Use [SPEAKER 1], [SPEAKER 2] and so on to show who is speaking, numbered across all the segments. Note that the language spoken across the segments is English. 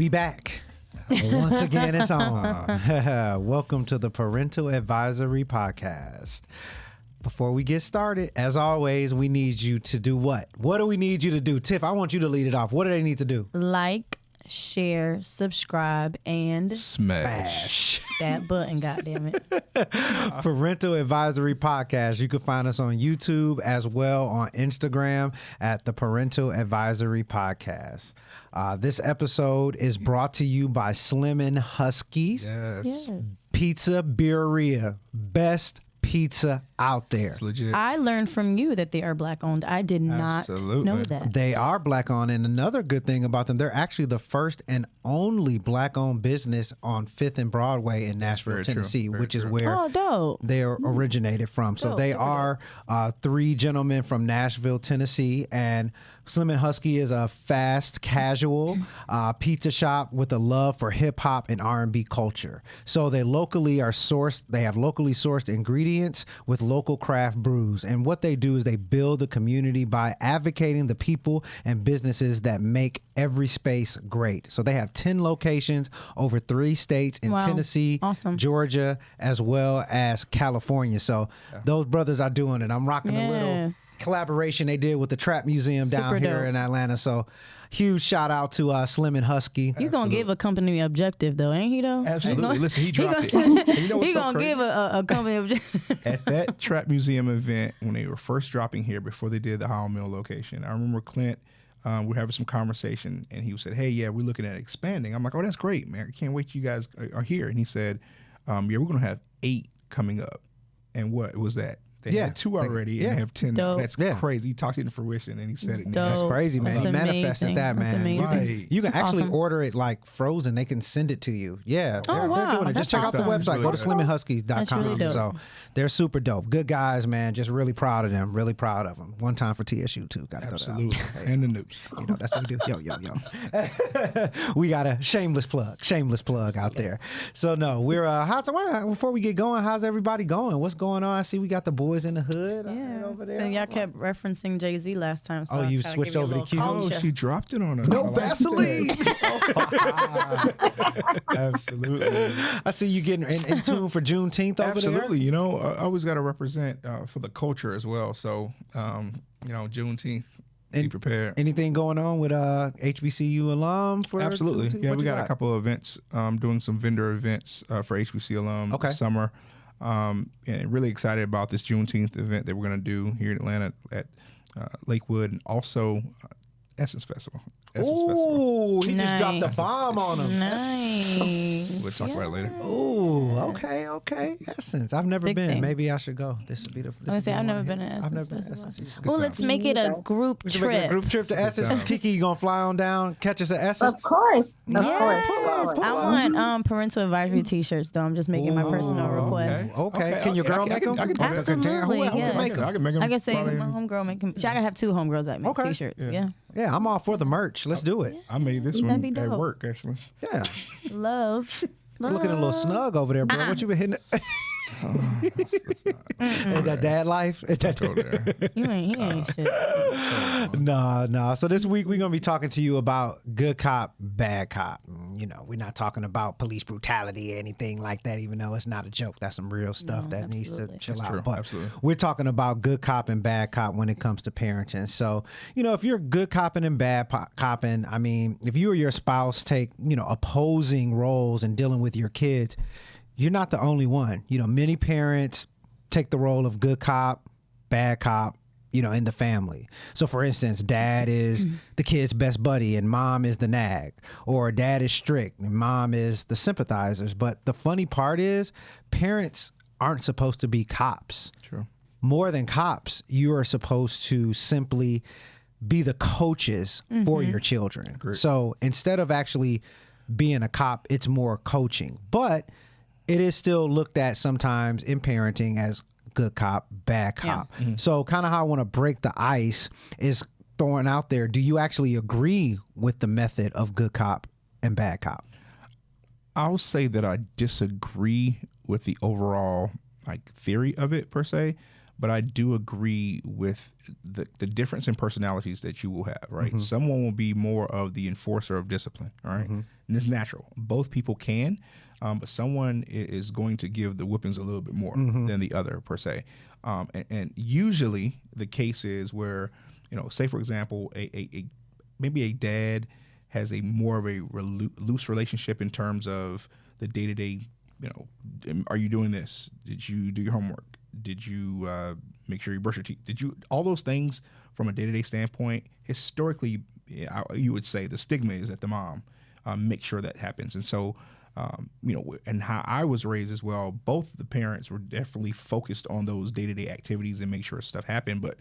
[SPEAKER 1] We back. Once again, it's on. Welcome to the Parental Advisory Podcast. Before we get started, as always, we need you to do what? What do we need you to do? Tiff, I want you to lead it off. What do they need to do?
[SPEAKER 2] Like, share, subscribe, and
[SPEAKER 3] smash
[SPEAKER 2] that button, goddammit.
[SPEAKER 1] Parental Advisory Podcast. You can find us on YouTube as well on Instagram at the Parental Advisory Podcast. This episode is brought to you by Slimmin' Huskies.
[SPEAKER 3] Yes.
[SPEAKER 1] Pizza Birria. Best pizza out there.
[SPEAKER 3] It's legit.
[SPEAKER 2] I learned from you that they are black owned. I did not know that.
[SPEAKER 1] They are black owned, and another good thing about them, they're actually the first and only black owned business on 5th and Broadway in Nashville, Tennessee, which is where they originated from. So they are three gentlemen from Nashville, Tennessee, and Slimmin' Husky is a fast, casual pizza shop with a love for hip hop and R&B culture. So they locally are sourced. They have locally sourced ingredients with local craft brews. And what they do is they build the community by advocating the people and businesses that make every space great. So they have 10 locations over 3 states in Tennessee, Georgia, as well as California. So those brothers are doing it. I'm rocking a little collaboration they did with the Trap Museum down here in Atlanta. So huge shout out to Slimmin' Husky.
[SPEAKER 2] You gonna give a company objective though, ain't he though?
[SPEAKER 3] Absolutely. Listen, he dropped it. You know
[SPEAKER 2] he gonna give a company objective.
[SPEAKER 3] At that Trap Museum event, when they were first dropping here, before they did the Howell Mill location, I remember Clint, we're having some conversation, and he said, hey, yeah, we're looking at expanding. I'm like, oh, that's great, man. I can't wait till you guys are here. And he said, yeah, we're going to have 8 coming up. And what was that? They had 2 already and have 10 now. That's crazy. He talked it into fruition and he said it.
[SPEAKER 1] That's crazy, man. He manifested that, man.
[SPEAKER 3] Right.
[SPEAKER 1] You can actually order it like frozen. They can send it to you. Yeah.
[SPEAKER 2] Oh, wow.
[SPEAKER 1] They're doing it. Just check out the website. Go to slimminhuskies.com.
[SPEAKER 2] Really
[SPEAKER 1] so they're super dope. Good guys, man. Just really proud of them. Really proud of them. One time for TSU, too. Got to go
[SPEAKER 3] Absolutely. And the news.
[SPEAKER 1] You know, that's what we do. Yo. We got a shameless plug out there. So, no, we're, before we get going, how's everybody going? What's going on? I see we got the boys in the hood over there.
[SPEAKER 2] So y'all kept referencing Jay-Z last time. So
[SPEAKER 1] you switched over to Q?
[SPEAKER 3] Oh, she dropped it on us.
[SPEAKER 1] No Vaseline.
[SPEAKER 3] Absolutely.
[SPEAKER 1] I see you getting in tune for Juneteenth over there.
[SPEAKER 3] Absolutely. You know, I always got to represent for the culture as well. So, Juneteenth. Be prepared. Anything
[SPEAKER 1] going on with HBCU alum?
[SPEAKER 3] Absolutely.
[SPEAKER 1] Juneteenth?
[SPEAKER 3] Yeah, we got a couple of events, doing some vendor events for HBCU alum this summer. And really excited about this Juneteenth event that we're going to do here in Atlanta at Lakewood, and also Essence Festival.
[SPEAKER 1] Ooh, he just dropped the bomb on him.
[SPEAKER 2] Nice.
[SPEAKER 3] We'll talk about it later.
[SPEAKER 1] Ooh, okay. Essence. I've never been. Maybe I should go. This would be the.
[SPEAKER 2] I've never been to Essence.
[SPEAKER 1] I've never been to Essence.
[SPEAKER 2] Well, let's make it a group trip.
[SPEAKER 1] Make it a group trip to Essence. Kiki, you gonna fly on down, catch us at Essence?
[SPEAKER 4] Of course.
[SPEAKER 1] Pull
[SPEAKER 2] I
[SPEAKER 1] up.
[SPEAKER 2] want parental advisory T-shirts though. I'm just making my personal request.
[SPEAKER 1] Okay. Can your girl make them?
[SPEAKER 2] Absolutely.
[SPEAKER 3] I can make them.
[SPEAKER 2] I can say my homegirl make them. I gotta have 2 homegirls that make T-shirts.
[SPEAKER 1] Yeah, I'm all for the merch. Let's do it.
[SPEAKER 3] I made this one at work, actually.
[SPEAKER 1] Yeah.
[SPEAKER 2] Love.
[SPEAKER 1] Looking a little snug over there, bro. What you been hitting? Is that dad life? Is that
[SPEAKER 2] he ain't shit.
[SPEAKER 1] No. So this week we're gonna be talking to you about good cop, bad cop. You know, we're not talking about police brutality or anything like that, even though it's not a joke. That's some real stuff that needs to chill out. But we're talking about good cop and bad cop when it comes to parenting. So, if you're good copping and bad copping, I mean, if you or your spouse take, opposing roles in dealing with your kids, you're not the only one. Many parents take the role of good cop, bad cop, in the family. So for instance, dad is the kid's best buddy and mom is the nag, or dad is strict and mom is the sympathizers. But the funny part is parents aren't supposed to be cops.
[SPEAKER 3] True.
[SPEAKER 1] More than cops, you are supposed to simply be the coaches for your children.
[SPEAKER 3] Great.
[SPEAKER 1] So instead of actually being a cop, it's more coaching. But it is still looked at sometimes in parenting as good cop, bad cop. Yeah. Mm-hmm. So kind of how I want to break the ice is throwing out there, do you actually agree with the method of good cop and bad cop?
[SPEAKER 3] I'll say that I disagree with the overall theory of it per se, but I do agree with the difference in personalities that you will have, right? Someone will be more of the enforcer of discipline, all right? And it's natural. Both people can, but someone is going to give the whippings a little bit more than the other, per se. And usually the case is where, say, for example, maybe a dad has a more of a loose relationship in terms of the day-to-day, are you doing this? Did you do your homework? Did you make sure you brush your teeth? All those things from a day-to-day standpoint, historically, you would say the stigma is that the mom make sure that happens. And so, and how I was raised as well, both the parents were definitely focused on those day-to-day activities and make sure stuff happened. But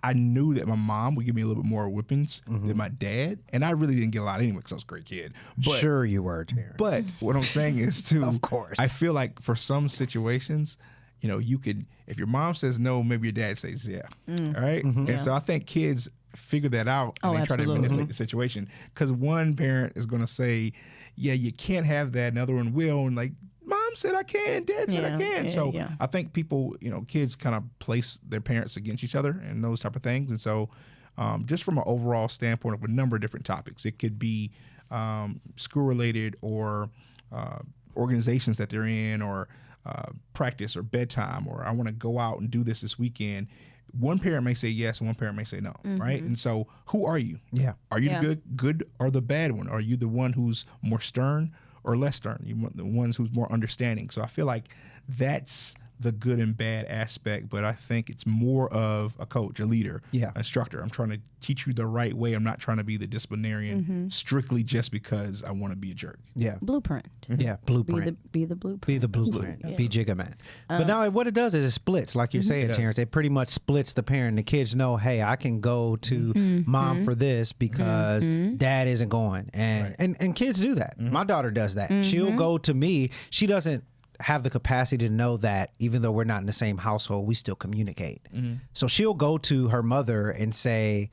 [SPEAKER 3] I knew that my mom would give me a little bit more whippings than my dad. And I really didn't get a lot anyway because I was a great kid. But,
[SPEAKER 1] sure you were, Terrence.
[SPEAKER 3] But what I'm saying is, too,
[SPEAKER 1] of course,
[SPEAKER 3] I feel like for some situations, you could, if your mom says no, maybe your dad says yeah. All right? And so I think kids figure that out and they try to manipulate the situation. Because one parent is going to say, yeah, you can't have that. Another one will. And like, mom said I can, dad said I can. So I think people, kids kind of place their parents against each other and those type of things. And so just from an overall standpoint of a number of different topics, it could be school related or organizations that they're in or practice or bedtime, or I want to go out and do this weekend. One parent may say yes, and one parent may say no, right? And so, who are you?
[SPEAKER 1] Yeah.
[SPEAKER 3] Are you the good or the bad one? Are you the one who's more stern or less stern? You want the ones who's more understanding. So I feel like that's the good and bad aspect, but I think it's more of a coach, a leader, instructor. I'm trying to teach you the right way. I'm not trying to be the disciplinarian strictly just because I want to be a jerk.
[SPEAKER 1] Yeah.
[SPEAKER 2] Blueprint.
[SPEAKER 1] Yeah, blueprint.
[SPEAKER 2] Be the blueprint.
[SPEAKER 1] Be the blueprint. Be Jigga Man. But now what it does is it splits, like you're saying, Terrence. It pretty much splits the parent. The kids know, hey, I can go to mom for this because dad isn't going. And kids do that. My daughter does that. She'll go to me. She doesn't have the capacity to know that even though we're not in the same household, we still communicate. So she'll go to her mother and say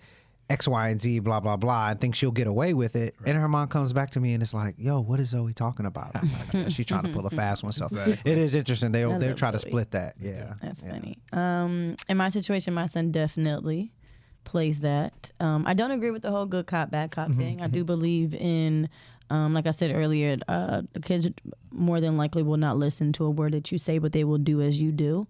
[SPEAKER 1] X, Y, and Z, blah, blah, blah, and think she'll get away with it. And her mom comes back to me and it's like, yo, what is Zoe talking about? I'm like, she's trying to pull a fast one. So it is interesting. They'll try to split that. Yeah.
[SPEAKER 2] That's funny. In my situation, my son definitely plays that. I don't agree with the whole good cop, bad cop thing. I do believe in like I said earlier, the kids more than likely will not listen to a word that you say, but they will do as you do.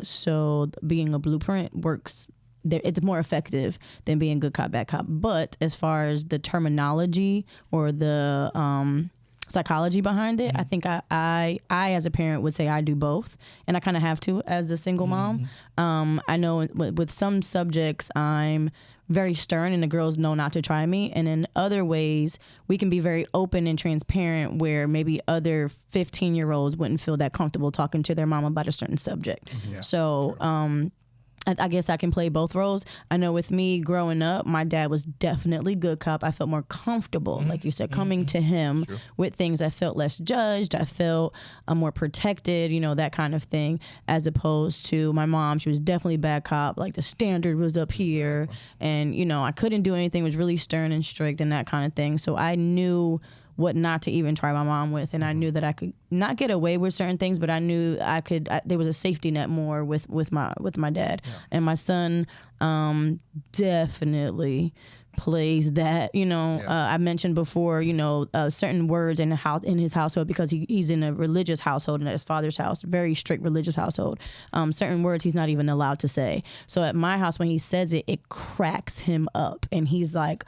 [SPEAKER 2] So being a blueprint works. It's more effective than being good cop, bad cop. But as far as the terminology or the psychology behind it, I think I as a parent would say I do both, and I kind of have to as a single mom. I know with some subjects I'm very stern and the girls know not to try me, and in other ways we can be very open and transparent where maybe other 15-year-olds wouldn't feel that comfortable talking to their mom about a certain subject. So I guess I can play both roles. I know with me growing up, my dad was definitely good cop. I felt more comfortable, like you said, coming to him with things. I felt less judged. I felt more protected, that kind of thing, as opposed to my mom. She was definitely bad cop. Like the standard was up here and, I couldn't do anything. It was really stern and strict and that kind of thing. So I knew what not to even try my mom with, and I knew that I could not get away with certain things, but I knew I could. There was a safety net more with my dad, and my son definitely plays that. I mentioned before, certain words in his household, because he's in a religious household in his father's house, very strict religious household. Certain words he's not even allowed to say. So at my house, when he says it, it cracks him up, and he's like,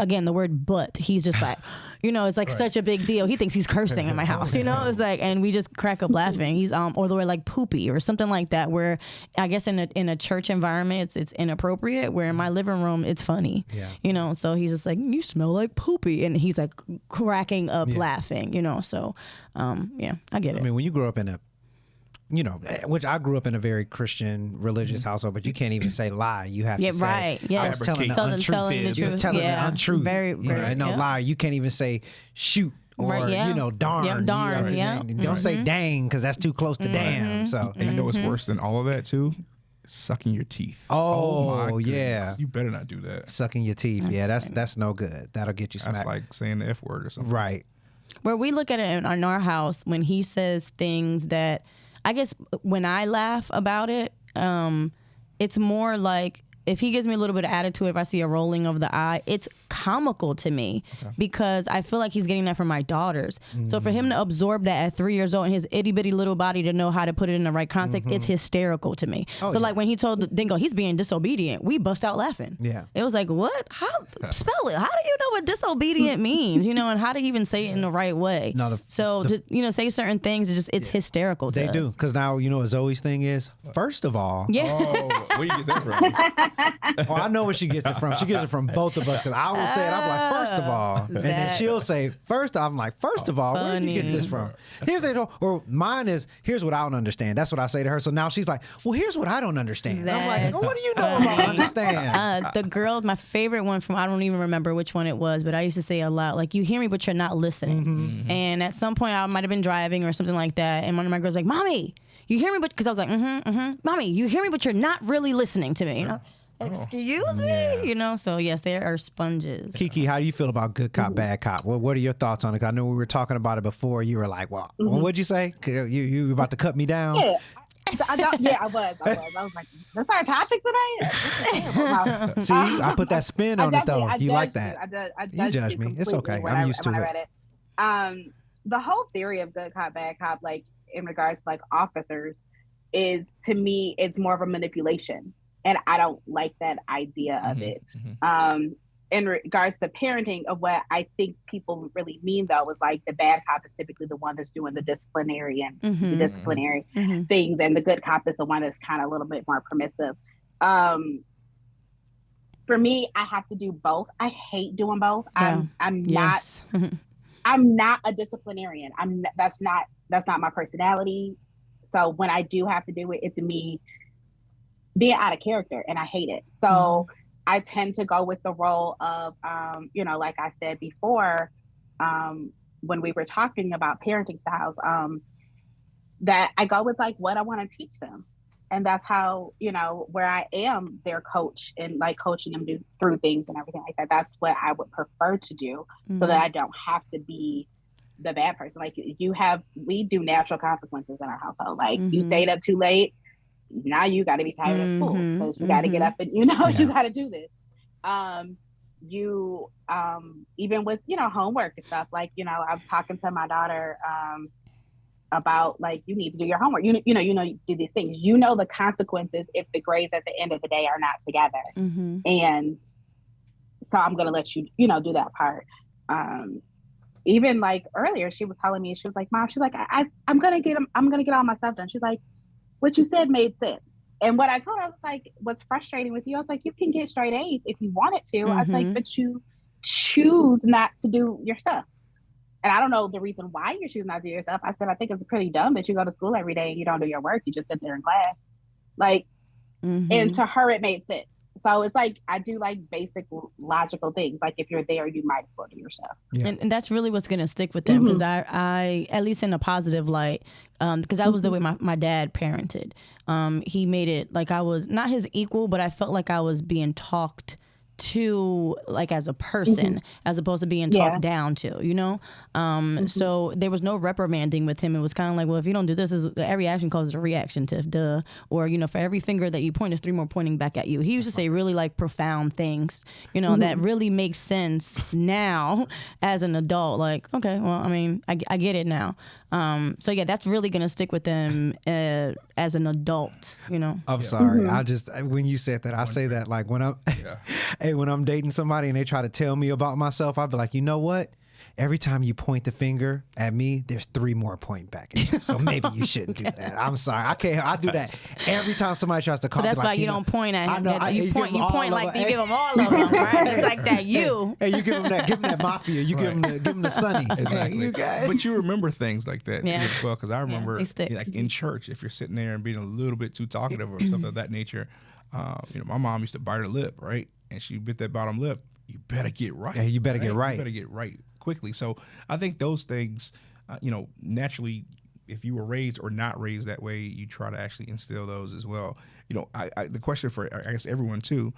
[SPEAKER 2] again, the word but, he's just like, it's like such a big deal. He thinks he's cursing in my house, it's like, and we just crack up laughing. He's or the word like poopy or something like that, where I guess in a church environment it's inappropriate, where in my living room it's funny. So he's just like, you smell like poopy, and he's like cracking up laughing, so I get it.
[SPEAKER 1] I mean, when you grow up in a which I grew up in a very Christian religious household, but you can't even say lie. You have to say, I was telling the untruth. You're telling the untruth.
[SPEAKER 2] Very,
[SPEAKER 1] lie. You can't even say shoot or, darn.
[SPEAKER 2] Darn,
[SPEAKER 1] Don't say dang, because that's too close to damn. So,
[SPEAKER 3] and you know what's worse than all of that too? Sucking your teeth.
[SPEAKER 1] Oh yeah.
[SPEAKER 3] You better not do that.
[SPEAKER 1] Sucking your teeth. Yeah, that's no good. That'll get you smacked.
[SPEAKER 3] That's like saying the F word or something.
[SPEAKER 1] Right.
[SPEAKER 2] Where we look at it in our house, when he says things that I guess when I laugh about it, it's more like if he gives me a little bit of attitude, if I see a rolling of the eye, it's comical to me because I feel like he's getting that from my daughters. So for him to absorb that at 3 years old in his itty bitty little body to know how to put it in the right context, it's hysterical to me. So like when he told Dingo he's being disobedient, we bust out laughing.
[SPEAKER 1] Yeah.
[SPEAKER 2] It was like, what? How? Spell it. How do you know what disobedient means? And how to even say it in the right way.
[SPEAKER 1] No,
[SPEAKER 2] to say certain things, it's hysterical to us.
[SPEAKER 1] They do. Because now, Zoe's thing is, first of all.
[SPEAKER 2] Yeah.
[SPEAKER 3] Oh, where you get that from?
[SPEAKER 1] Oh, I know where she gets it from. She gets it from both of us because I will say it. I'm like, first of all. And then she'll say, first, I'm like, first of all, where did you get this from? Or mine is, here's what I don't understand. That's what I say to her. So now she's like, well, here's what I don't understand. I'm like, what do you know about understand?
[SPEAKER 2] The girl, my favorite one from, I don't even remember which one it was, but I used to say a lot, like, you hear me, but you're not listening. And at some point, I might have been driving or something like that. And one of my girls was like, Mommy, you hear me, but, because I was like, Mommy, you hear me, but you're not really listening to me. Excuse me, so yes, they are sponges.
[SPEAKER 1] Kiki, how do you feel about good cop, bad cop? What are your thoughts on it? I know we were talking about it before. You were like, well, what'd you say? You were about to cut me down?
[SPEAKER 4] Yeah. I was like, that's our topic today?
[SPEAKER 1] See, I put that spin on it, though. You like that. You judge me. It's okay. I'm used to it.
[SPEAKER 4] I read it. The whole theory of good cop, bad cop, like, in regards to, like, officers, is, to me, it's more of a manipulation. And I don't like that idea of it. In regards to parenting, of what I think people really mean, though, is like the bad cop is typically the one that's doing the disciplinary and the disciplinary things, and the good cop is the one that's kind of a little bit more permissive. For me, I have to do both. I hate doing both. I'm not a disciplinarian. That's not my personality. So when I do have to do it, it's me being out of character, and I hate it. So I tend to go with the role of, like I said before, when we were talking about parenting styles, that I go with like what I want to teach them. And that's how, where I am their coach and like coaching them through things and everything like that. That's what I would prefer to do so that I don't have to be the bad person. Like we do natural consequences in our household. Like you stayed up too late. Now you got to be tired of school because you got to get up and you got to do this. Even with homework and stuff, like I'm talking to my daughter about like you need to do your homework. You do these things. The consequences if the grades at the end of the day are not together. And so I'm gonna let you do that part. Even like earlier, she was telling me, she was like, Mom, she's like, I'm gonna get all my stuff done. She's like, what you said made sense. And what I told her, I was like, what's frustrating with you? I was like, you can get straight A's if you wanted to. I was like, but you choose not to do your stuff. And I don't know the reason why you choose not to do your stuff. I said, I think it's pretty dumb that you go to school every day and you don't do your work. You just sit there in class. Like, and to her, it made sense. So it's like, I do like basic logical things. Like if you're there, you might as well do your stuff.
[SPEAKER 2] Yeah. And that's really what's going to stick with them. Because I, at least in a positive light, because that was the way my dad parented. He made it like I was not his equal, but I felt like I was being talked to like as a person as opposed to being talked down to, so there was no reprimanding with him. It was kind of like, well, if you don't do this, every action causes a reaction to duh, or for every finger that you point, there's 3 more pointing back at you. He used to say really like profound things, that really makes sense now as an adult. Like, okay, well, I mean, I get it now. So yeah, that's really gonna stick with them as an adult,
[SPEAKER 1] I'm sorry. I just, when you said that, I say that like when I'm when I'm dating somebody and they try to tell me about myself, I'll be like, you know what? Every time you point the finger at me, there's 3 more pointing back at you. So maybe you shouldn't do that. I'm sorry. I can't. I do that every time somebody tries to call me.
[SPEAKER 2] That's why you don't point at him. I know. You point like you give them all of them, right? It's like that.
[SPEAKER 1] Hey, you give them that mafia. You give them the Sunny.
[SPEAKER 3] Exactly. But you remember things like that as well. Because I remember like in church, if you're sitting there and being a little bit too talkative or something of that nature, my mom used to bite her lip, right? And she bit that bottom lip. You better get right.
[SPEAKER 1] Yeah, you better get right.
[SPEAKER 3] You better get right quickly. So I think those things, naturally, if you were raised or not raised that way, you try to actually instill those as well. The question for, I guess, everyone too,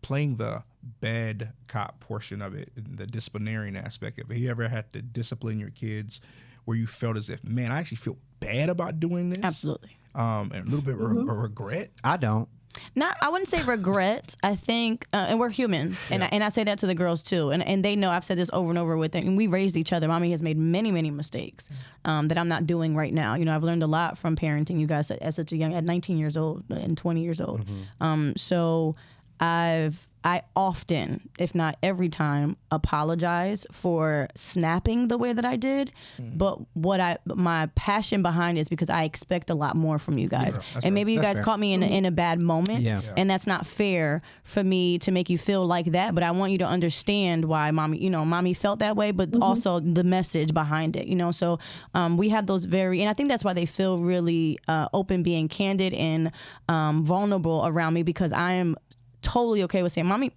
[SPEAKER 3] playing the bad cop portion of it, the disciplinarian aspect of it. Have you ever had to discipline your kids where you felt as if, man, I actually feel bad about doing this?
[SPEAKER 2] Absolutely.
[SPEAKER 3] And a little bit of regret?
[SPEAKER 1] I don't.
[SPEAKER 2] I wouldn't say regret. I think, and we're human, and I say that to the girls too, and they know. I've said this over and over with them, and we raised each other. Mommy has made many, many mistakes that I'm not doing right now. You know, I've learned a lot from parenting you guys at such a young, at 19 years old and 20 years old. So I often, if not every time, apologize for snapping the way that I did. But my passion behind it is because I expect a lot more from you guys. And maybe you guys caught me in a bad moment. And that's not fair for me to make you feel like that. But I want you to understand why mommy felt that way, but also the message behind it, So we have those and I think that's why they feel really open, being candid and vulnerable around me, because I am totally okay with saying, mommy,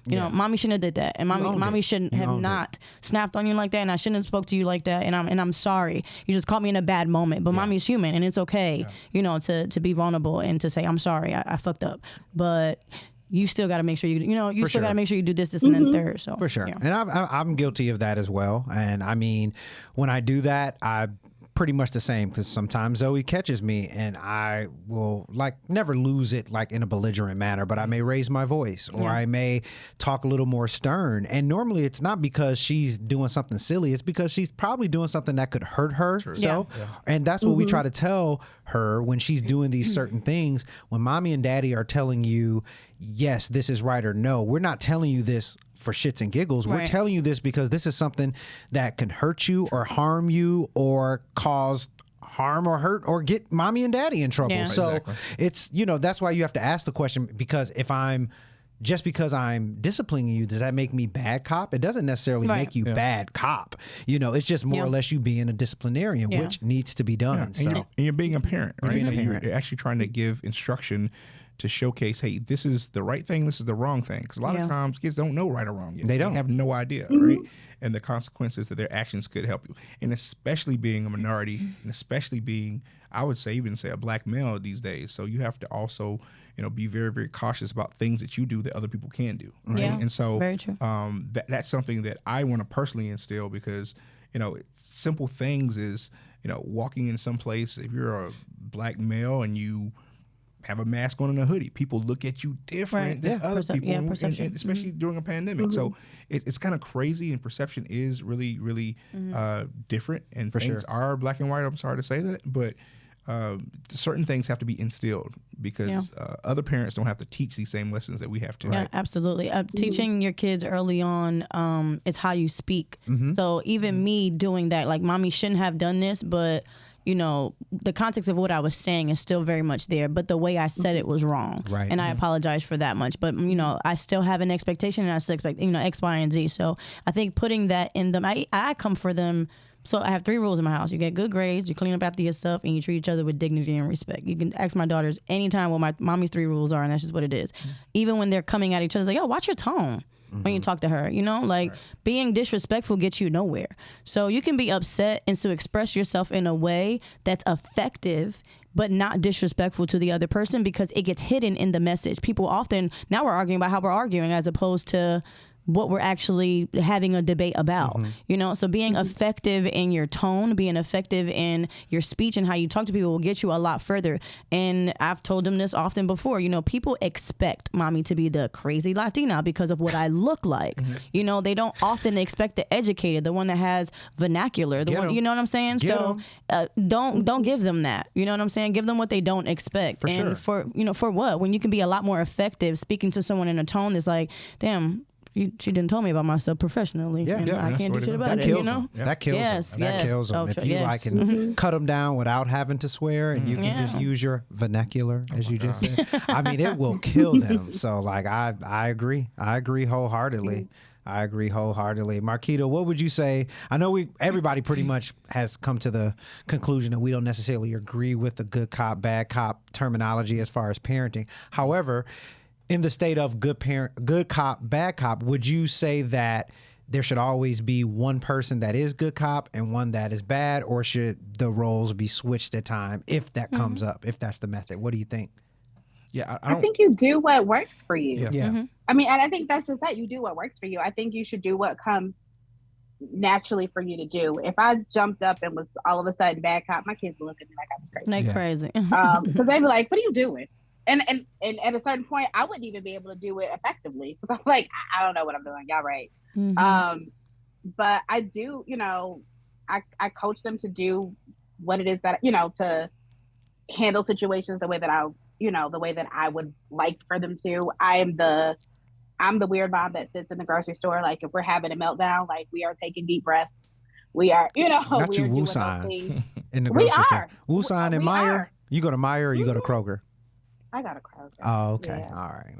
[SPEAKER 2] you know, mommy shouldn't have did that, and mommy shouldn't have not snapped on you like that, and I shouldn't have spoke to you like that, and I'm sorry. You just caught me in a bad moment, but mommy's human, and it's okay, to be vulnerable and to say, I'm sorry, I fucked up, but you still got to make sure you still got to make sure you do this, and then third. So
[SPEAKER 1] for sure, and I'm guilty of that as well. And I mean, when I do that, I pretty much the same, because sometimes Zoe catches me and I will never lose it in a belligerent manner, but I may raise my voice or I may talk a little more stern. And normally it's not because she's doing something silly, it's because she's probably doing something that could hurt her. And that's what we try to tell her when she's doing these certain things. When mommy and daddy are telling you, yes, this is right, or no, we're not telling you this for shits and giggles. We're telling you this because this is something that can hurt you or harm you or cause harm or hurt or get mommy and daddy in trouble. So it's, that's why you have to ask the question, because just because I'm disciplining you, does that make me bad cop? It doesn't necessarily make you bad cop. It's just more or less you being a disciplinarian, which needs to be done.
[SPEAKER 3] And you're being a parent, right? You're actually trying to give instruction to showcase, hey, this is the right thing, this is the wrong thing. Because a lot of times kids don't know right or wrong yet. They have no idea, right? And the consequences that their actions could help you. And especially being a minority, and especially being, I would say, even a black male these days. So you have to also, be very, very cautious about things that you do that other people can do, right? And so
[SPEAKER 2] very true.
[SPEAKER 3] That's something that I want to personally instill, because, simple things is, walking in some place, if you're a black male and you have a mask on and a hoodie, people look at you different than other people, and especially during a pandemic. So it's kind of crazy, and perception is really, really different, and things are black and white. I'm sorry to say that, but certain things have to be instilled, because other parents don't have to teach these same lessons that we have to.
[SPEAKER 2] Yeah, absolutely. Teaching your kids early on is how you speak. So even me doing that, mommy shouldn't have done this, but the context of what I was saying is still very much there, but the way I said it was wrong. Right. And I apologize for that much. But, I still have an expectation, and I still expect, X, Y, and Z. So I think putting that in them, I come for them. So I have 3 rules in my house. You get good grades, you clean up after yourself, and you treat each other with dignity and respect. You can ask my daughters anytime what my mommy's 3 rules are, and that's just what it is. Even when they're coming at each other, it's like, yo, watch your tone. When you talk to her, being disrespectful gets you nowhere. So you can be upset and to express yourself in a way that's effective, but not disrespectful to the other person, because it gets hidden in the message. People often, now we're arguing about how we're arguing as opposed to what we're actually having a debate about, so being effective in your tone, being effective in your speech and how you talk to people will get you a lot further. And I've told them this often before, people expect mommy to be the crazy Latina because of what I look like. They don't often expect the educated, the one that has vernacular, the one, you know what I'm saying? Don't give them that. You know what I'm saying? Give them what they don't expect. For what? When you can be a lot more effective speaking to someone in a tone that's like, damn, she didn't tell me about myself professionally. I can't do shit about it.
[SPEAKER 1] That kills them. That kills them. If you can cut them down without having to swear, and you can just use your vernacular, as you just said, I mean, it will kill them. So, I agree. I agree wholeheartedly. Marquita, what would you say? I know everybody pretty much has come to the conclusion that we don't necessarily agree with the good cop, bad cop terminology as far as parenting. However, in the state of good cop, bad cop, would you say that there should always be one person that is good cop and one that is bad, or should the roles be switched at time if that comes up, if that's the method? What do you think?
[SPEAKER 3] Yeah,
[SPEAKER 4] I think you do what works for you.
[SPEAKER 1] Yeah.
[SPEAKER 4] I mean, and I think that's just that. You do what works for you. I think you should do what comes naturally for you to do. If I jumped up and was all of a sudden bad cop, my kids would look at me like I was crazy.
[SPEAKER 2] Like crazy.
[SPEAKER 4] Because they'd be like, what are you doing? And at a certain point, I wouldn't even be able to do it effectively because I'm like, I don't know what I'm doing. Y'all right. But I do, I coach them to do what it is that, to handle situations the way that I would like for them to. I'm the weird mom that sits in the grocery store. Like if we're having a meltdown, like we are taking deep breaths. We are, we are doing those things.
[SPEAKER 1] In the grocery store.
[SPEAKER 4] We
[SPEAKER 1] Woosine and Meijer. You go to Meijer or you go to Kroger?
[SPEAKER 4] I got a Kroger.
[SPEAKER 1] Oh, okay.
[SPEAKER 4] Yeah.
[SPEAKER 1] All right.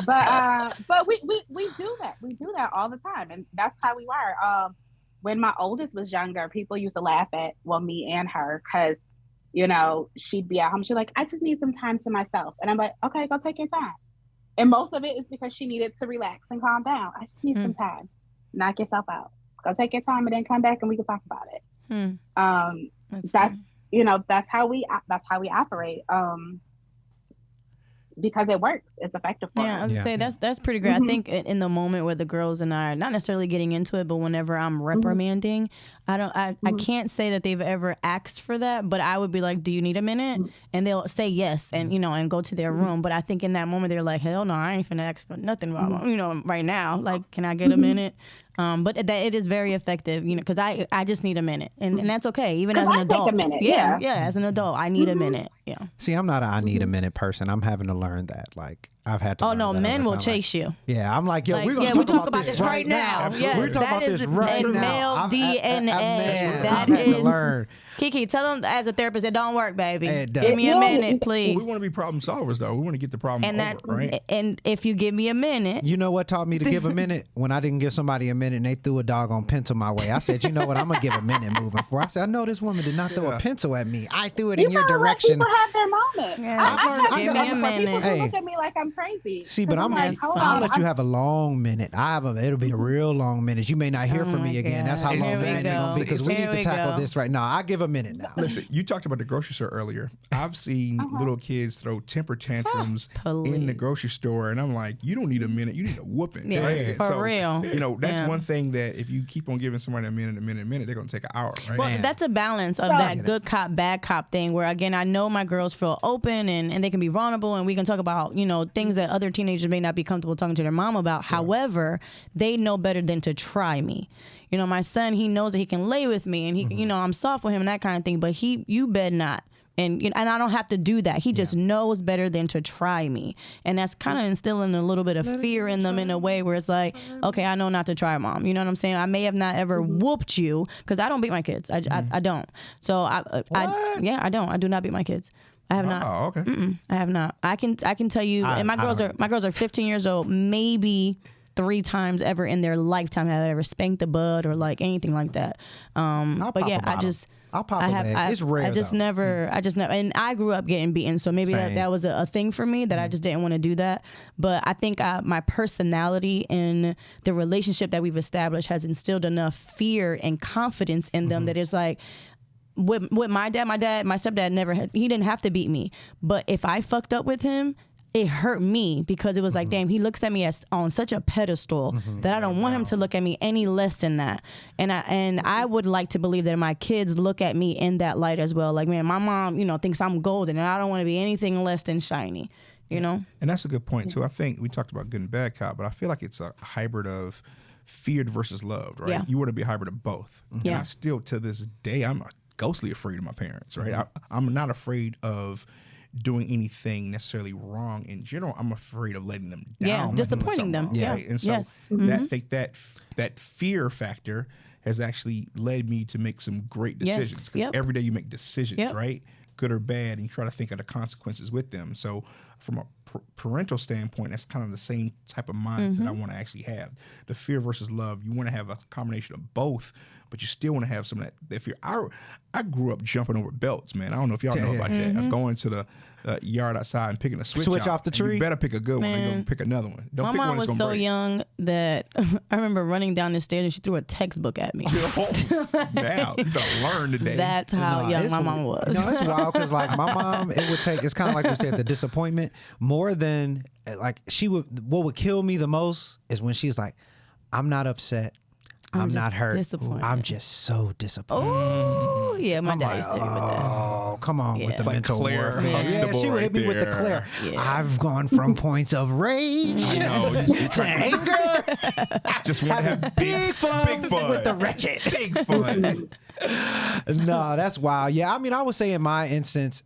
[SPEAKER 4] But we do that. We do that all the time, and that's how we are. When my oldest was younger, people used to laugh at me and her because she'd be at home. She's like, I just need some time to myself, and I'm like, okay, go take your time. And most of it is because she needed to relax and calm down. I just need some time. Knock yourself out. Go take your time and then come back and we can talk about it. That's how we operate. Because it works. It's effective for
[SPEAKER 2] I was gonna say that's pretty great. I think in the moment where the girls and I are not necessarily getting into it, but whenever I'm reprimanding, I can't say that they've ever asked for that, but I would be like, do you need a minute? And they'll say yes and and go to their room. But I think in that moment they're like, hell no, I ain't finna ask for nothing right now. Like, can I get a minute? But it is very effective, because I just need a minute, and that's okay. Even as an adult,
[SPEAKER 4] take a minute.
[SPEAKER 2] Yeah, as an adult, I need a minute. Yeah.
[SPEAKER 1] See, I'm not I need a minute person. I'm having to learn that. Like I've had to.
[SPEAKER 2] Oh no, men will chase you.
[SPEAKER 1] Yeah, I'm like, we're gonna talk about this
[SPEAKER 2] right now.
[SPEAKER 1] Yeah, we're talking about this right now.
[SPEAKER 2] Male DNA.
[SPEAKER 1] That is. Learn.
[SPEAKER 2] Kiki, tell them as a therapist, it don't work, baby. Give me a minute, please.
[SPEAKER 3] Well, we want to be problem solvers, though. We want to get the problem over, right?
[SPEAKER 2] And if you give me a minute.
[SPEAKER 1] You know what taught me to give a minute? When I didn't give somebody a minute and they threw a doggone pencil my way. I said, you know what? I'm going to give a minute moving forward. I said, I know this woman did not throw a pencil at me. I threw it in your direction.
[SPEAKER 4] People have their moment.
[SPEAKER 2] Yeah. Give me a minute.
[SPEAKER 4] People look at me like I'm crazy.
[SPEAKER 1] See, but I'll let you have a long minute. It'll be a real long minute. You may not hear from me again. That's how long the minute is going to be because we need to tackle this right now. I'll give a minute now.
[SPEAKER 3] Listen, you talked about the grocery store earlier. I've seen little kids throw temper tantrums in the grocery store, and I'm like, you don't need a minute. You need a whooping.
[SPEAKER 2] Yeah,
[SPEAKER 3] right?
[SPEAKER 2] for real.
[SPEAKER 3] That's one thing that if you keep on giving somebody a minute, they're going to take an hour, right?
[SPEAKER 2] Well, that's a balance of that good cop, bad cop thing where, again, I know my girls feel open and they can be vulnerable and we can talk about, things that other teenagers may not be comfortable talking to their mom about. Right. However, they know better than to try me. My son, he knows that he can lay with me and he, I'm soft with him and that kind of thing, but you bet not. And and I don't have to do that. He just knows better than to try me. And that's kind of instilling a little bit of fear in them in a way where it's like, okay, I know not to try, Mom. You know what I'm saying? I may have not ever whooped you because I don't beat my kids. I don't. So I don't. I do not beat my kids. I have not.
[SPEAKER 3] Oh, okay.
[SPEAKER 2] I have not. I can tell you, and my girls are 15 years old, maybe 3 times ever in their lifetime have I ever spanked the bud or like anything like that. But yeah,
[SPEAKER 1] I'll pop a leg. It's rare.
[SPEAKER 2] I just never, and I grew up getting beaten, so maybe that was a thing for me that I just didn't want to do that. But I think my personality and the relationship that we've established has instilled enough fear and confidence in them that it's like, with my stepdad he didn't have to beat me. But if I fucked up with him, it hurt me because it was like, damn, he looks at me as on such a pedestal that I don't want him to look at me any less than that. And I would like to believe that my kids look at me in that light as well. Like, man, my mom, thinks I'm golden and I don't want to be anything less than shiny, And
[SPEAKER 3] that's a good point too. I think we talked about good and bad cop, but I feel like it's a hybrid of feared versus loved, right?
[SPEAKER 2] Yeah.
[SPEAKER 3] You want to be a hybrid of both.
[SPEAKER 2] Yeah.
[SPEAKER 3] And I still, to this day, I'm ghostly afraid of my parents, right? I'm not afraid of doing anything necessarily wrong in general. I'm afraid of letting them down.
[SPEAKER 2] Yeah, disappointing them.
[SPEAKER 3] Wrong,
[SPEAKER 2] yeah.
[SPEAKER 3] Right? And so that fear factor has actually led me to make some great decisions.
[SPEAKER 2] Yes.
[SPEAKER 3] Every day you make decisions, right? Good or bad, and you try to think of the consequences with them. So from a parental standpoint, that's kind of the same type of mindset I want to actually have. The fear versus love, you want to have a combination of both, but you still want to have some of that fear. I grew up jumping over belts, man. I don't know if y'all know about that. I'm going to the yard outside and picking a switch
[SPEAKER 1] off the tree.
[SPEAKER 3] You better pick a good one and go pick another one. Don't
[SPEAKER 2] my
[SPEAKER 3] pick
[SPEAKER 2] mom
[SPEAKER 3] one that's
[SPEAKER 2] was
[SPEAKER 3] gonna
[SPEAKER 2] so
[SPEAKER 3] break.
[SPEAKER 2] young that I remember running down the stairs and she threw a textbook at me.
[SPEAKER 3] Now you gotta learn today.
[SPEAKER 2] That's how young my mom was.
[SPEAKER 1] No, it's wild because like my mom, it's kind of like we said, the disappointment more than like what would kill me the most is when she's like, I'm not upset. I'm not hurt. I'm just so disappointed.
[SPEAKER 2] Oh, yeah, my dad used to hit me with that.
[SPEAKER 1] Oh, come on with the mental warfare.
[SPEAKER 3] Yeah,
[SPEAKER 1] she would hit me with the Claire. Yeah. I've gone from points of rage to anger.
[SPEAKER 3] Just want to have big fun
[SPEAKER 1] with the wretched.
[SPEAKER 3] Big fun.
[SPEAKER 1] No, that's wild. Yeah, I mean, I would say in my instance,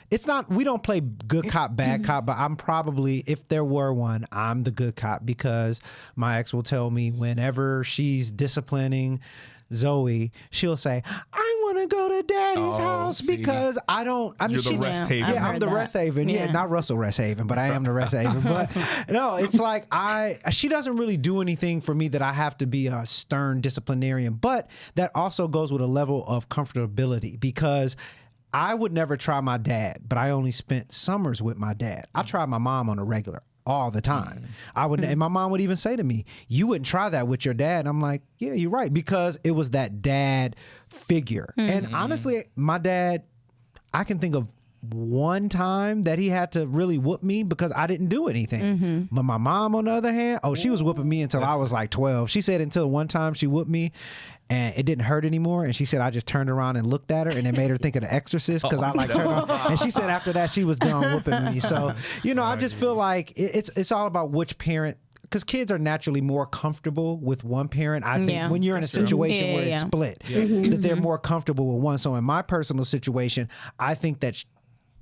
[SPEAKER 1] it's not, we don't play good cop, bad cop, but I'm probably, if there were one, I'm the good cop, because my ex will tell me whenever she's disciplining Zoe, she'll say, I want to go to daddy's house because I don't, I mean,
[SPEAKER 3] You're the rest haven.
[SPEAKER 1] Yeah, I'm the rest haven. Yeah, not Russell Rest Haven, but I am the rest haven. But no, it's like she doesn't really do anything for me that I have to be a stern disciplinarian, but that also goes with a level of comfortability, because I would never try my dad, but I only spent summers with my dad. I tried my mom on a regular all the time. I would, and my mom would even say to me, you wouldn't try that with your dad. And I'm like, yeah, you're right. Because it was that dad figure. And honestly, my dad, I can think of one time that he had to really whoop me because I didn't do anything. But my mom, on the other hand, she was whooping me until I was like 12. She said until one time she whooped me and it didn't hurt anymore. And she said I just turned around and looked at her, and it made her think of The Exorcist, because I like turned around. And she said after that she was done whooping me. So, you know, I just feel like it's all about which parent, because kids are naturally more comfortable with one parent. I think when you're in a situation where it's split, that they're more comfortable with one. So in my personal situation, I think that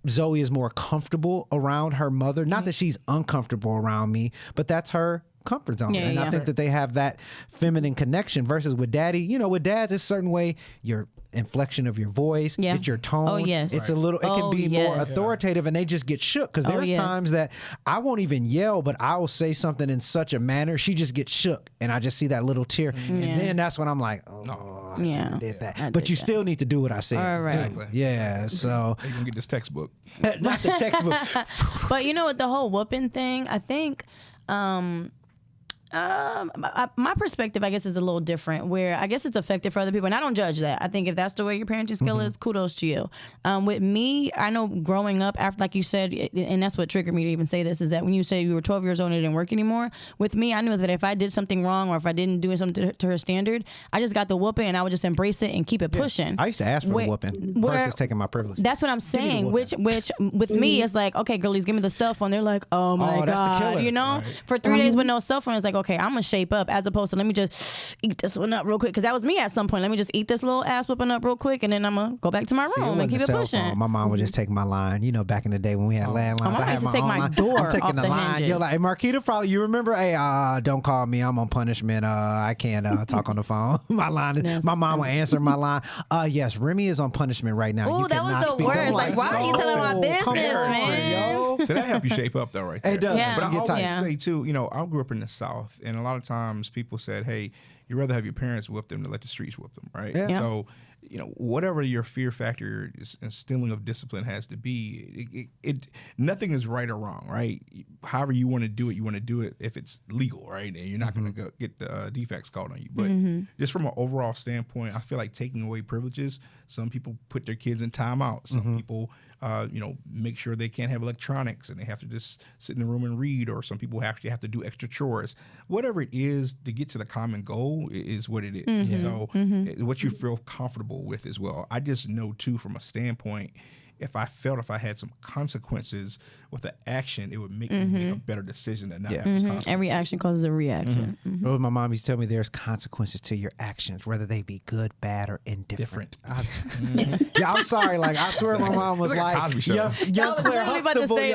[SPEAKER 1] Zoe is more comfortable around her mother. Not that she's uncomfortable around me, but that's her comfort zone. And I think that they have that feminine connection, versus with daddy, you know, with dads, it's a certain way, your inflection of your voice, it's your tone.
[SPEAKER 2] Oh, yes.
[SPEAKER 1] It's a little, it can be more authoritative, and they just get shook, because there's times that I won't even yell, but I will say something in such a manner, she just gets shook, and I just see that little tear. And then that's when I'm like, I did that. But you still need to do what I said.
[SPEAKER 2] All right.
[SPEAKER 3] Exactly.
[SPEAKER 1] Yeah, so.
[SPEAKER 3] You're going to get this textbook.
[SPEAKER 1] Not the textbook.
[SPEAKER 2] But you know what, the whole whooping thing, I think, my perspective, I guess, is a little different, where I guess it's effective for other people, and I don't judge that. I think if that's the way your parenting skill is, kudos to you. With me, I know growing up, after, like you said, and that's what triggered me to even say this, is that when you say you were 12 years old and it didn't work anymore, with me, I knew that if I did something wrong, or if I didn't do something to her standard, I just got the whooping, and I would just embrace it and keep it pushing.
[SPEAKER 1] I used to ask for a whooping versus taking my privilege.
[SPEAKER 2] That's what I'm saying, which with me, it's like, okay, girlies, give me the cell phone. They're like, oh my God, you know? Right. For 3 days with no cell phone, it's like, okay, I'm going to shape up, as opposed to let me just eat this one up real quick, because that was me at some point. Let me just eat this little ass whooping up real quick, and then I'm gonna go back to my room and keep it pushing.
[SPEAKER 1] Phone. My mom would just take my line. You know, back in the day when we had landlines,
[SPEAKER 2] my mom used to take my door
[SPEAKER 1] I'm taking
[SPEAKER 2] off the
[SPEAKER 1] line.
[SPEAKER 2] hinges.
[SPEAKER 1] You're like, hey, Marquita, probably you remember? Hey, don't call me. I'm on punishment. I can't talk on the phone. My line is, my mom will answer my line. Yes, Remy is on punishment right now.
[SPEAKER 2] Oh, that was the worst. Like, why are you telling my business, man?
[SPEAKER 3] So that help you shape up though, right there.
[SPEAKER 1] It does.
[SPEAKER 2] Yeah.
[SPEAKER 3] But I always say too, you know, I grew up in the South, and a lot of times people said, hey, you'd rather have your parents whip them than let the streets whip them, right?
[SPEAKER 1] Yeah.
[SPEAKER 3] So, you know, whatever your fear factor, instilling of discipline has to be, it nothing is right or wrong, right? However you want to do it if it's legal, right? And you're not going to get the defects called on you. But just from an overall standpoint, I feel like taking away privileges, some people put their kids in timeout. Some people, you know, make sure they can't have electronics and they have to just sit in the room and read, or some people actually have to do extra chores. Whatever it is to get to the common goal is what it is. So what you feel comfortable with as well. I just know too, from a standpoint, if I had some consequences with the action, it would make me make a better decision than not.
[SPEAKER 2] Every action causes a reaction.
[SPEAKER 1] My mom used to tell me there's consequences to your actions, whether they be good, bad, or indifferent. Yeah, I'm sorry. Like, I swear my mom was like, young Claire Huxtable. I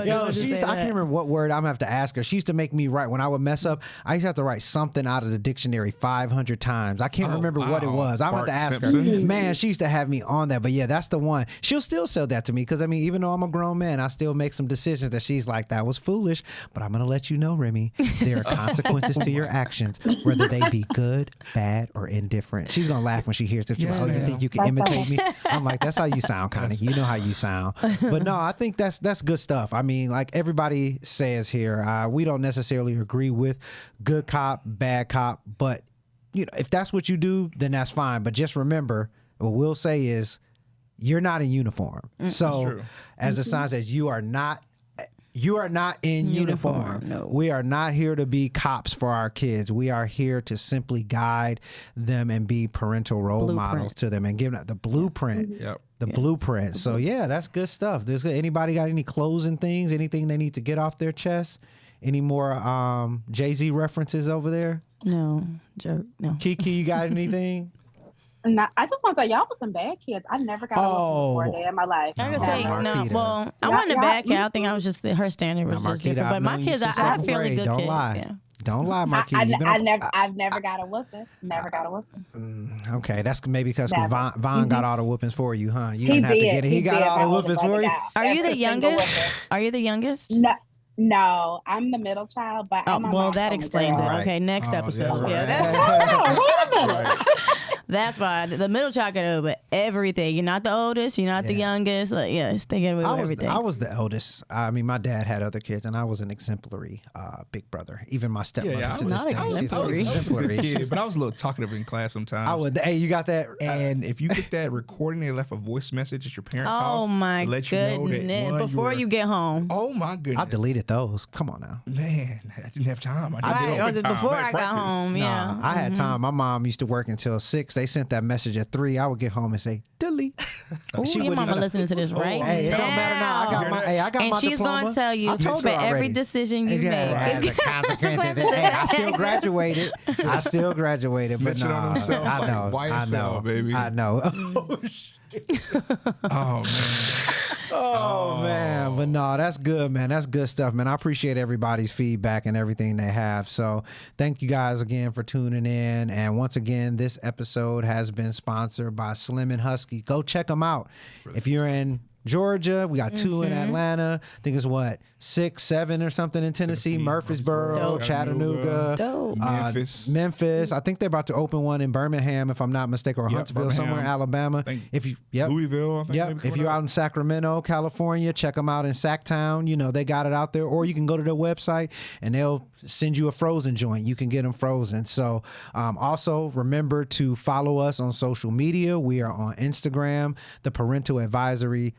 [SPEAKER 1] can't remember what word I'm going to have to ask her. She used to make me write, when I would mess up, I used to have to write something out of the dictionary 500 times. I can't remember what it was. I'm going to have to ask her. Man, she used to have me on that. But yeah, that's the one. She'll still say that to me, because I mean, even though I'm a grown man, I still make some decisions that she's like, that was foolish, but I'm going to let you know, Remy, there are consequences to your actions, whether they be good, bad, or indifferent. She's going to laugh when she hears this. She's like, oh, you think you can imitate me? I'm like, that's how you sound, Connie. You know how you sound. But no, I think that's good stuff. I mean, like everybody says here, we don't necessarily agree with good cop, bad cop, but you know, if that's what you do, then that's fine. But just remember, what we'll say is, you're not in uniform. So as the sign says, you are not You are not in uniform.
[SPEAKER 2] No.
[SPEAKER 1] We are not here to be cops for our kids. We are here to simply guide them and be parental role models to them and give them the blueprint.
[SPEAKER 3] Yep.
[SPEAKER 1] The blueprint. So yeah, that's good stuff. Anybody got any closing things? Anything they need to get off their chest? Any more Jay-Z references over there?
[SPEAKER 2] No. No.
[SPEAKER 1] Kiki, you got anything?
[SPEAKER 4] No, I just want to say y'all were some bad kids. I never got a before a day in my life.
[SPEAKER 2] I can say no. Well, I wasn't a bad kid. I think I was just her standard was just different. But my kids, I had fairly good kids.
[SPEAKER 1] Yeah. Don't lie, Marquita.
[SPEAKER 4] I've never got a whooping. Never got a whooping.
[SPEAKER 1] Okay, that's maybe because Von got all the whoopings for you, huh? You
[SPEAKER 4] didn't
[SPEAKER 1] have to get it. He got all the whoopings for you.
[SPEAKER 2] Are you the youngest? Are you the youngest?
[SPEAKER 4] No, I'm the middle child. But
[SPEAKER 2] well, that explains it. Okay, next episode.
[SPEAKER 4] Wait a minute.
[SPEAKER 2] That's why the middle child get away with everything. You're not the oldest. You're not the youngest. Like, yes, they get away with everything.
[SPEAKER 1] I was the eldest. I mean, my dad had other kids, and I was an exemplary big brother. Even my stepmother.
[SPEAKER 2] I was not exemplary.
[SPEAKER 3] But I was a little talkative in class sometimes.
[SPEAKER 1] Hey, you got that?
[SPEAKER 3] And if you get that recording, they left a voice message at your parents' house.
[SPEAKER 2] Oh my goodness! Before you get home.
[SPEAKER 3] Oh my goodness!
[SPEAKER 1] I deleted those. Come on now.
[SPEAKER 3] Man, I didn't have time.
[SPEAKER 2] I did before I got home. Yeah,
[SPEAKER 1] I had time. My mom used to work until 6. They sent that message at 3. I would get home and say delete.
[SPEAKER 2] Your mama listening to this right
[SPEAKER 1] Hey, it don't matter now. I got my
[SPEAKER 2] and
[SPEAKER 1] my
[SPEAKER 2] she's
[SPEAKER 1] diploma.
[SPEAKER 2] gonna tell you for every decision you make.
[SPEAKER 1] Has a consequence. Hey, I still graduated. But no, I know.
[SPEAKER 3] I know, baby.
[SPEAKER 1] I know.
[SPEAKER 3] Oh man.
[SPEAKER 1] Oh man, but no, that's good, man. That's good stuff, man. I appreciate everybody's feedback and everything they have. So thank you guys again for tuning in. And once again, this episode has been sponsored by Slim and Husky. Go check them out. If you're in Georgia, we got 2 in Atlanta. I think it's 6, 7 or something in Tennessee, Murfreesboro, Chattanooga, Memphis. I think they're about to open one in Birmingham, if I'm not mistaken, or Huntsville, somewhere in Alabama.
[SPEAKER 3] Louisville.
[SPEAKER 1] If you're out in Sacramento, California, check them out in Sacktown. You know, they got it out there. Or you can go to their website and they'll send you a frozen joint. You can get them frozen. So also remember to follow us on social media. We are on Instagram, the Parental Advisory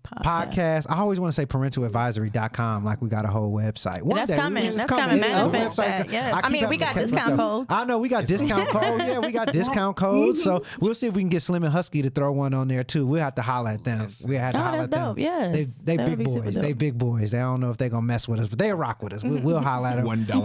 [SPEAKER 1] Podcast. I always want to say parentaladvisory.com like we got a whole website.
[SPEAKER 2] That's coming. Manifest that. Yeah. I mean, we got discount codes.
[SPEAKER 1] I know we got discount codes. Yeah, we got discount codes. So we'll see if we can get Slim and Husky to throw one on there too. We'll have to holler at them. We had to holler at them.
[SPEAKER 2] Yeah,
[SPEAKER 1] they big boys. They big boys. They don't know if they're gonna mess with us, but they'll rock with us. We'll holler at them.
[SPEAKER 3] $1 off.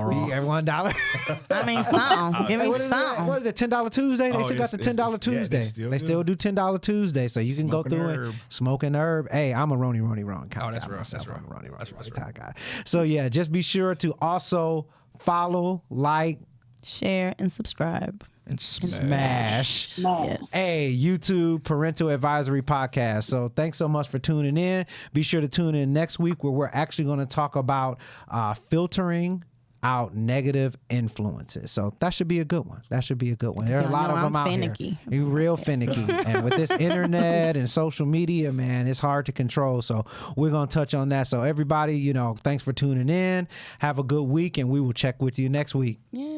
[SPEAKER 1] $1.
[SPEAKER 2] I mean, something. Give me something.
[SPEAKER 1] What is it? $10 Tuesday. They still got the $10 Tuesday. They still do $10 Tuesday. So you can go through and smoke an herb. Hey, I'm a Roni Ron.
[SPEAKER 3] That's right. That's right.
[SPEAKER 1] Guy. So yeah, just be sure to also follow, like,
[SPEAKER 2] share, and subscribe.
[SPEAKER 3] And smash.
[SPEAKER 2] Yes.
[SPEAKER 1] Hey, YouTube Parental Advisory Podcast. So thanks so much for tuning in. Be sure to tune in next week where we're actually going to talk about filtering out negative influences. So that should be a good one. There are a lot of them out here. You're real finicky. And with this internet and social media, man, it's hard to control. So we're going to touch on that. So everybody, thanks for tuning in. Have a good week, and we will check with you next week.
[SPEAKER 2] Yeah.